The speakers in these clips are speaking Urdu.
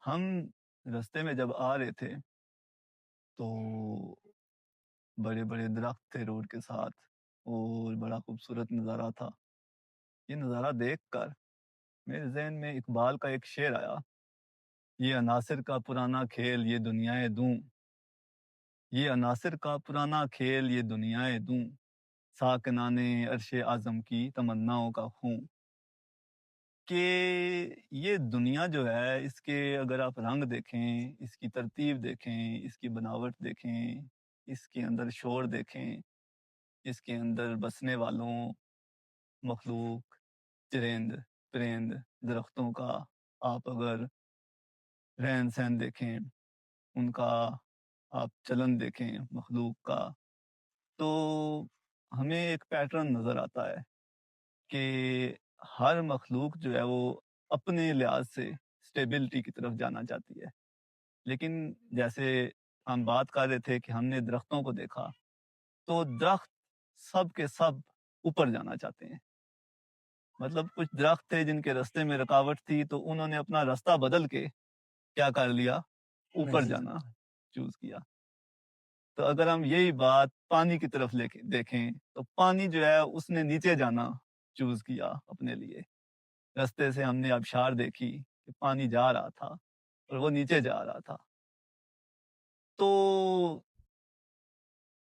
ہم رستے میں جب آ رہے تھے تو بڑے بڑے درخت تھے روڈ کے ساتھ اور بڑا خوبصورت نظارہ تھا. یہ نظارہ دیکھ کر میرے ذہن میں اقبال کا ایک شعر آیا. یہ عناصر کا پرانا کھیل یہ دنیائے دوں، یہ عناصر کا پرانا کھیل یہ دنیائے دوں، ساکنان عرش اعظم کی تمناؤں کا خوں. کہ یہ دنیا جو ہے اس کے اگر آپ رنگ دیکھیں، اس کی ترتیب دیکھیں، اس کی بناوٹ دیکھیں، اس کے اندر شور دیکھیں، اس کے اندر بسنے والوں، مخلوق، چرند پرند، درختوں کا آپ اگر رہن سہن دیکھیں، ان کا آپ چلن دیکھیں مخلوق کا، تو ہمیں ایک پیٹرن نظر آتا ہے کہ ہر مخلوق جو ہے وہ اپنے لحاظ سے اسٹیبلٹی کی طرف جانا چاہتی ہے. لیکن جیسے ہم بات کر رہے تھے کہ ہم نے درختوں کو دیکھا تو درخت سب کے سب اوپر جانا چاہتے ہیں. مطلب کچھ درخت تھے جن کے رستے میں رکاوٹ تھی تو انہوں نے اپنا راستہ بدل کے کیا کر لیا، اوپر جانا چوز کیا. تو اگر ہم یہی بات پانی کی طرف لے کے دیکھیں تو پانی جو ہے اس نے نیچے جانا چوز کیا اپنے لیے. رستے سے ہم نے آبشار دیکھی کہ پانی جا رہا تھا اور وہ نیچے جا رہا تھا. تو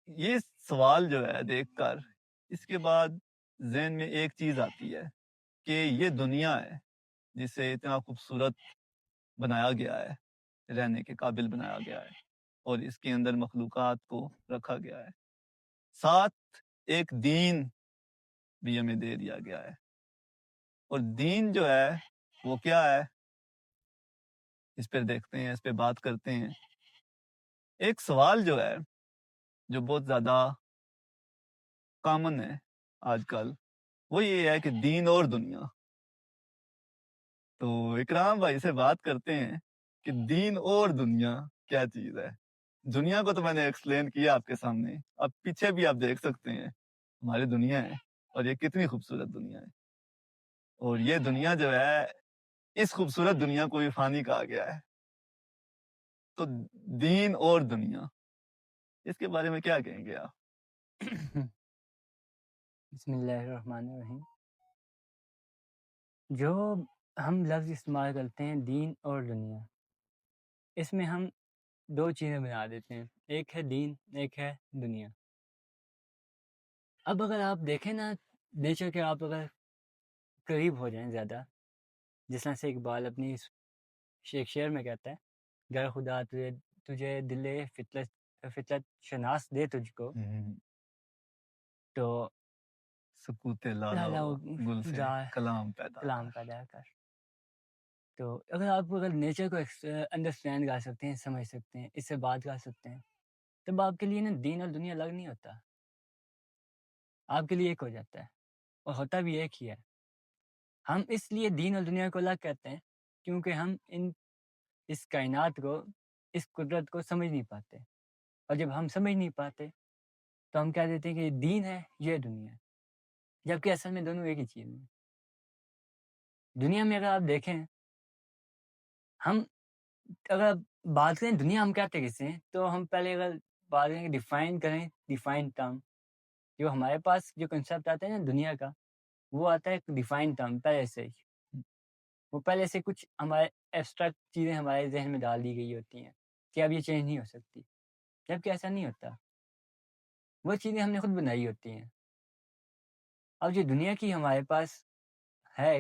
یہ سوال جو ہے دیکھ کر اس کے بعد ذہن میں ایک چیز آتی ہے کہ یہ دنیا ہے جسے اتنا خوبصورت بنایا گیا ہے، رہنے کے قابل بنایا گیا ہے اور اس کے اندر مخلوقات کو رکھا گیا ہے. ساتھ ایک دین بھی ہمیں دے دیا گیا ہے، اور دین جو ہے وہ کیا ہے، اس پہ دیکھتے ہیں، اس پہ بات کرتے ہیں. ایک سوال جو ہے جو بہت زیادہ کامن ہے آج کل، وہ یہ ہے کہ دین اور دنیا. تو اکرام بھائی سے بات کرتے ہیں کہ دین اور دنیا کیا چیز ہے. دنیا کو تو میں نے ایکسپلین کیا آپ کے سامنے، اب پیچھے بھی آپ دیکھ سکتے ہیں ہماری دنیا ہے اور یہ کتنی خوبصورت دنیا ہے. اور یہ دنیا جو ہے، اس خوبصورت دنیا کو بھی فانی کہا گیا ہے. تو دین اور دنیا، اس کے بارے میں کیا کہیں گے آپ؟ بسم اللہ الرحمن الرحیم. جو ہم لفظ استعمال کرتے ہیں دین اور دنیا، اس میں ہم دو چیزیں بنا دیتے ہیں، ایک ہے دین، ایک ہے دنیا. اب اگر آپ دیکھیں نا، نیچر کے آپ اگر قریب ہو جائیں زیادہ، جس طرح سے اقبال اپنی ایک شعر میں کہتا ہے، گر خدا تجھے دل فطرت شناس دے تجھ کو، تو سکوت لالا گل سے کلام پیدا کر. تو اگر نیچر کو انڈرسٹینڈ کر سکتے ہیں، سمجھ سکتے ہیں، اس سے بات کر سکتے ہیں، تب آپ کے لیے نا دین اور دنیا الگ نہیں ہوتا، آپ کے لیے ایک ہو جاتا ہے، اور ہوتا بھی ایک ہی ہے. ہم اس لیے دین اور دنیا کو الگ کہتے ہیں کیونکہ ہم اس کائنات کو، اس قدرت کو سمجھ نہیں پاتے. اور جب ہم سمجھ نہیں پاتے تو ہم کہہ دیتے ہیں کہ یہ دین ہے، یہ دنیا ہے، جبکہ اصل میں دونوں ایک ہی چیز ہیں. دنیا میں اگر آپ دیکھیں، ہم اگر بات کریں دنیا ہم کہتے کس ہیں، تو ہم پہلے اگر بات کریں کہ ڈیفائن کریں، ڈیفائن ٹرم جو ہمارے پاس جو کنسیپٹ آتا ہے نا دنیا کا، وہ آتا ہے ایک ڈیفائن ٹرم پہلے سے ہی. وہ پہلے سے کچھ ہمارے ایبسٹریکٹ چیزیں ہمارے ذہن میں ڈال دی گئی ہوتی ہیں کہ اب یہ چینج نہیں ہو سکتی، جبکہ ایسا نہیں ہوتا، وہ چیزیں ہم نے خود بنائی ہوتی ہیں. اب جو دنیا کی ہمارے پاس ہے،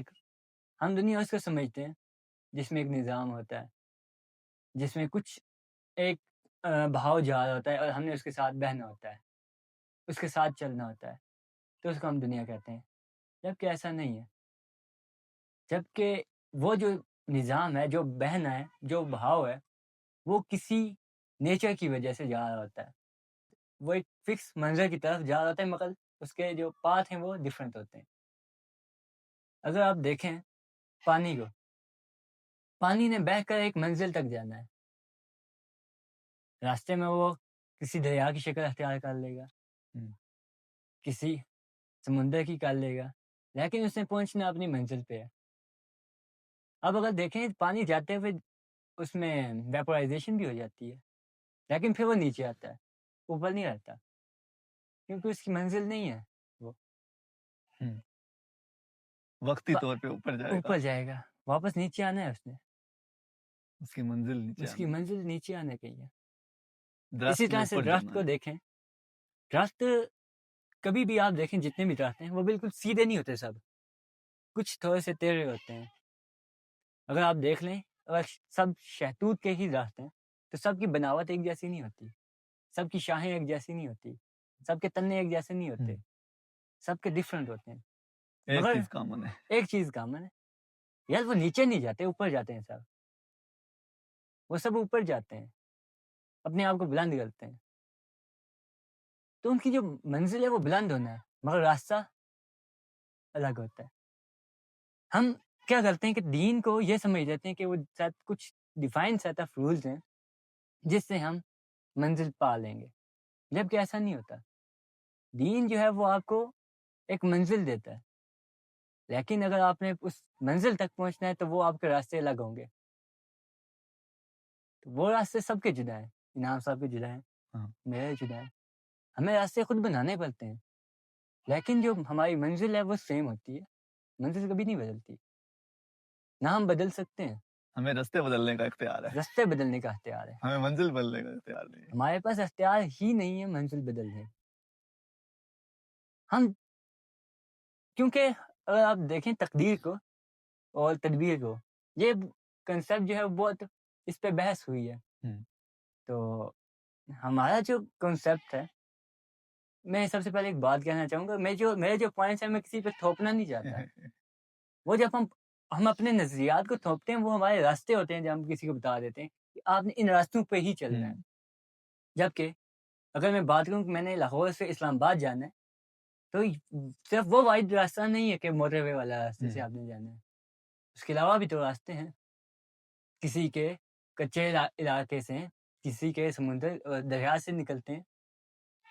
ہم دنیا اس کو سمجھتے ہیں جس میں ایک نظام ہوتا ہے، جس میں کچھ ایک بہاؤ جا رہا ہوتا ہے اور ہم نے اس کے ساتھ بہنا ہوتا ہے، اس کے ساتھ چلنا ہوتا ہے، تو اس کو ہم دنیا کہتے ہیں. جبکہ ایسا نہیں ہے، جبکہ وہ جو نظام ہے، جو بہنا ہے، جو بہاؤ ہے، وہ کسی نیچر کی وجہ سے جا رہا ہوتا ہے، وہ ایک فکس منظر کی طرف جا رہا ہوتا ہے، مگر اس کے جو پاتھ ہیں وہ ڈیفرنٹ ہوتے ہیں. اگر آپ دیکھیں پانی کو، پانی نے بہہ کر ایک منزل تک جانا ہے، راستے میں وہ کسی دریا کی شکل اختیار کر لے گا، کسی سمندر کی کر لے گا، لیکن اس نے پہنچنا اپنی منزل پہ ہے. اب اگر دیکھیں پانی جاتے ہوئے اس میں ویپورائزیشن بھی ہو جاتی ہے، لیکن پھر وہ نیچے آتا ہے، اوپر نہیں رہتا، کیونکہ اس کی منزل نہیں ہے، وہ ہم، وقتی طور پہ اوپر جائے گا، اوپر جائے گا، واپس نیچے آنا ہے اس نے، اس کی منزل نیچے اس کی آنا ہے۔ منزل نیچے آنے کی ہے۔ درخت اسی کے طرح سے اوپر درخت جانا کو ہے۔ دیکھیں، درخت کبھی بھی آپ دیکھیں جتنے بھی درخت ہیں وہ بالکل سیدھے نہیں ہوتے، سب کچھ تھوڑے سے ٹیڑھے ہوتے ہیں۔ اگر آپ دیکھ لیں، اگر سب شہتوت کے ہی درخت ہیں تو سب کی بناوٹ ایک جیسی نہیں ہوتی، سب کی شاخیں ایک جیسی نہیں ہوتی، سب کے تنے ایک جیسے نہیں ہوتے، سب کے ڈفرینٹ ہوتے ہیں، ایک مگر چیز کامن ہے، ایک چیز کامن ہے، یار وہ نیچے نہیں جاتے، اوپر جاتے ہیں، سب وہ سب اوپر جاتے ہیں، اپنے آپ کو بلند کرتے ہیں، تو ان کی جو منزل ہے وہ بلند ہونا ہے، مگر راستہ الگ ہوتا ہے۔ ہم کیا کرتے ہیں کہ دین کو یہ سمجھ لیتے ہیں کہ وہ شاید کچھ ڈیفائن سیٹ آف رولز ہیں جس سے ہم منزل پا لیں گے، جبکہ ایسا نہیں ہوتا۔ دین جو ہے وہ آپ کو ایک منزل دیتا ہے، لیکن اگر آپ نے اس منزل تک پہنچنا ہے تو وہ آپ کے راستے الگ ہوں گے، تو وہ راستے سب کے جدا ہیں، انعام صاحب کے جدا ہیں، ہاں، میرے جدا ہیں، ہمیں راستے خود بنانے پڑتے ہیں، لیکن جو ہماری منزل ہے وہ سیم ہوتی ہے، منزل کبھی نہیں بدلتی، نہ ہم بدل سکتے ہیں، ہمیں راستے بدلنے کا اختیار ہے، راستے بدلنے کا اختیار ہے، ہمیں منزل بدلنے کا اختیار نہیں ہے۔ ہمارے پاس اختیار ہی نہیں ہے منزل بدلنے، ہم کیونکہ اگر آپ دیکھیں تقدیر کو اور تدبیر کو، یہ کنسیپٹ جو ہے بہت اس پہ بحث ہوئی ہے، تو ہمارا جو کنسیپٹ ہے، میں سب سے پہلے ایک بات کہنا چاہوں گا، میرے جو پوائنٹس ہیں میں کسی پہ تھوپنا نہیں چاہتا، وہ جب ہم اپنے نظریات کو تھوپتے ہیں وہ ہمارے راستے ہوتے ہیں، جب ہم کسی کو بتا دیتے ہیں کہ آپ نے ان راستوں پہ ہی چلنا ہے، جبکہ اگر میں بات کروں کہ میں نے لاہور سے اسلام آباد جانا ہے تو صرف وہ واحد راستہ نہیں ہے کہ موٹر وے والا راستے سے آپ نے جانا ہے، اس کے علاوہ بھی تو راستے ہیں، کسی کے کچے علاقے سے، کسی کے سمندر اور دریا سے نکلتے ہیں،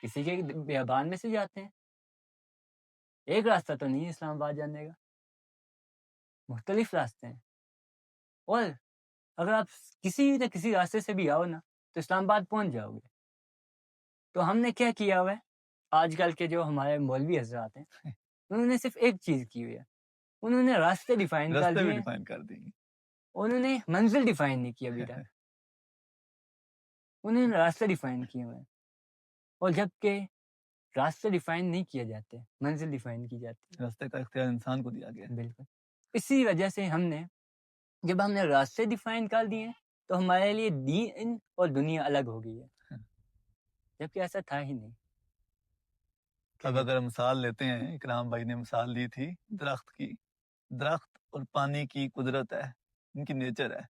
کسی کے بیابان میں سے جاتے ہیں، ایک راستہ تو نہیں ہے اسلام آباد جانے کا، مختلف راستے ہیں، اور اگر آپ کسی نہ کسی راستے سے بھی آؤ نا تو اسلام آباد پہنچ جاؤ گے۔ تو ہم نے کیا کیا ہوا ہے، آج کل کے جو ہمارے مولوی حضرات ہیں انہوں نے صرف ایک چیز کی ہوئی ہے، انہوں نے راستے ڈیفائن کر راستے بھی دیے، ڈیفائن کر دیں گے، انہوں نے منزل ڈیفائن نہیں کی ابھی تک، انہوں نے راستے ڈیفائن کیے ہوئے ہیں، اور جبکہ راستے ڈیفائن نہیں کیے جاتے، منزل ڈیفائن کی جاتی راستے کا اختیار انسان کو دیا گیا ہے، ہے۔ بالکل اسی وجہ سے جب ہم نے راستے ڈیفائن کر دیے تو ہمارے لیے دین اور دنیا الگ ہو گئی ہے، جبکہ ایسا تھا ہی نہیں۔ اب اگر مثال لیتے ہیں، اکرام بھائی نے مثال دی تھی درخت کی، درخت اور پانی کی قدرت ہے، ان کی نیچر ہے،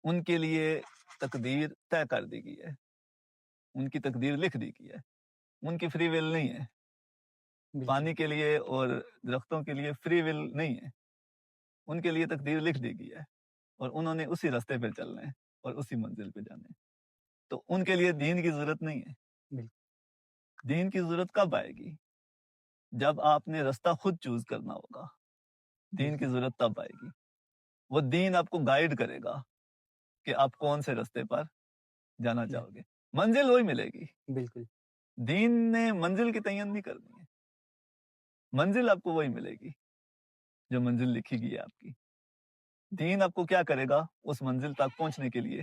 ان کے لیے تقدیر طے کر دی گئی ہے، ان کی تقدیر لکھ دی گئی ہے، ان کی فری ول نہیں ہے، بالکل پانی کے لیے اور درختوں کے لیے فری ول نہیں ہے، ان کے لیے تقدیر لکھ دی گئی ہے، اور انہوں نے اسی راستے پہ چلنا ہے اور اسی منزل پہ جانا ہے، تو ان کے لیے دین کی ضرورت نہیں ہے۔ بالکل دین کی ضرورت کب آئے گی؟ جب آپ نے راستہ خود چوز کرنا ہوگا، دین کی ضرورت تب آئے گی، وہ دین آپ کو گائیڈ کرے گا کہ آپ کون سے راستے پر جانا چاہو گے، منزل وہی ملے گی، بالکل دین نے منزل کی تعین نہیں کرنی ہے، منزل آپ کو وہی ملے گی جو منزل لکھی گئی ہے آپ کی، دین آپ کو کیا کرے گا اس منزل تک پہنچنے کے لیے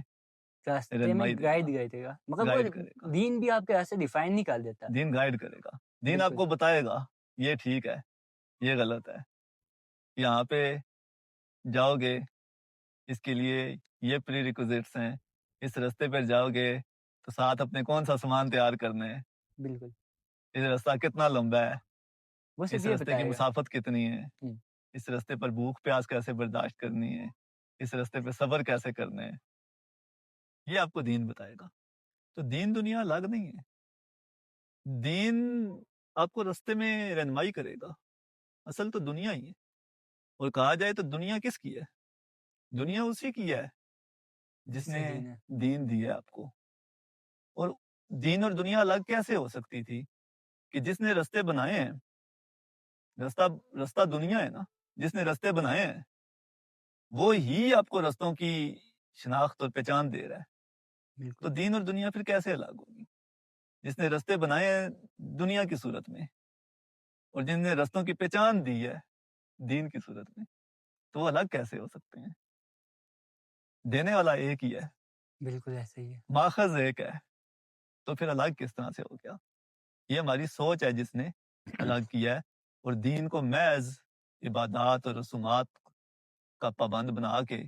راستے میں رہنمائی دے گائیڈ گا، کرے گا، مگر وہ گائیڈ کرے گا، دین بھی آپ کے راستے ڈیفائن نہیں کر دیتا، دین گائیڈ کرے گا، دین آپ بالکل کو بتائے گا یہ ٹھیک ہے یہ غلط ہے، یہاں پہ جاؤ گے اس کے لیے یہ پری ریکوزٹس ہیں، اس راستے پر جاؤ گے تو ساتھ اپنے کون سا سامان تیار کرنا ہے، بالکل اس راستہ کتنا لمبا ہے، وہ اس صرف یہ راستے کی بتائے گا۔ مسافت کتنی ہے، اس راستے پر بھوک پیاس کیسے برداشت کرنی ہے، اس راستے پہ صبر کیسے کرنا ہے، یہ آپ کو دین بتائے گا۔ تو دین دنیا الگ نہیں ہے، دین آپ کو راستے میں رہنمائی کرے گا، اصل تو دنیا ہی ہے، اور کہا جائے تو دنیا کس کی ہے؟ دنیا اسی کی ہے جس نے دین دیا آپ کو، اور دین اور دنیا الگ کیسے ہو سکتی تھی کہ جس نے راستے بنائے ہیں، راستہ دنیا ہے نا، جس نے راستے بنائے ہیں وہ ہی آپ کو راستوں کی شناخت اور پہچان دے رہا ہے. تو بالکل دین اور دنیا پھر کیسے الگ ہوگی؟ جس نے رستے بنائے ہیں دنیا کی صورت میں اور جن نے رستوں کی پہچان دی ہے دین کی صورت میں، تو وہ الگ کیسے ہو سکتے ہیں؟ دینے والا ایک ہی ہے، بالکل ایسا ہی ہے. ماخذ ایک ہے، تو پھر الگ کس طرح سے ہو گیا؟ یہ ہماری سوچ ہے جس نے الگ کیا ہے، اور دین کو محض عبادات اور رسومات کا پابند بنا کے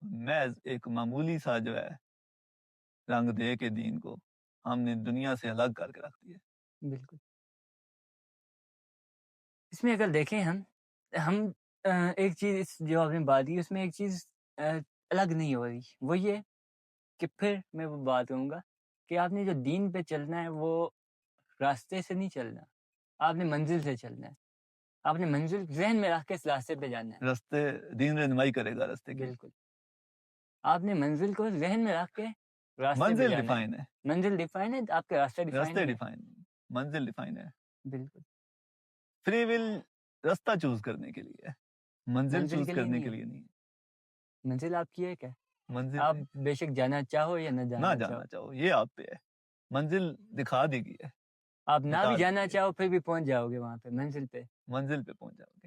محض ایک معمولی سا جو ہے رنگ دے کے دین کو ہم نے دنیا سے الگ کر کے رکھ دیا. بالکل. اس میں اگر دیکھیں ہم ایک چیز جو آپ نے بات کی اس میں ایک چیز الگ نہیں ہو رہی، وہ یہ کہ پھر میں وہ بات کہوں گا کہ آپ نے جو دین پہ چلنا ہے وہ راستے سے نہیں چلنا، آپ نے منزل سے چلنا ہے. آپ نے منزل ذہن میں رکھ کے اس راستے پہ جانا ہے. رستے دین رہنمائی کرے گا رستے کی. بالکل. آپ نے منزل کو ذہن میں رکھ کے راستے پہ منزل جانا ہے. ڈیفائن ہے، منزل ڈیفائن ہے، آپ کا راستہ ڈیفائن راستے ہے. ڈیفائن، منزل ڈیفائن ہے. بالکل. فری ول راستہ چوز کرنے کے لیے ہے، منزل چوز کے لیے کرنے نہیں کے ہے. لیے نہیں. منزل آپ کی ایک ہے، منزل آپ بے شک جانا چاہو یا نہ نہ جانا چاہو، جانا چاہو یہ آپ پہ ہے، منزل دکھا دی گئی ہے، آپ نہ بتا بھی دی جانا گئی ہے، چاہو پھر بھی پہنچ جاؤ گے وہاں پہ منزل پہ. منزل پہ پہنچ جاؤ گے.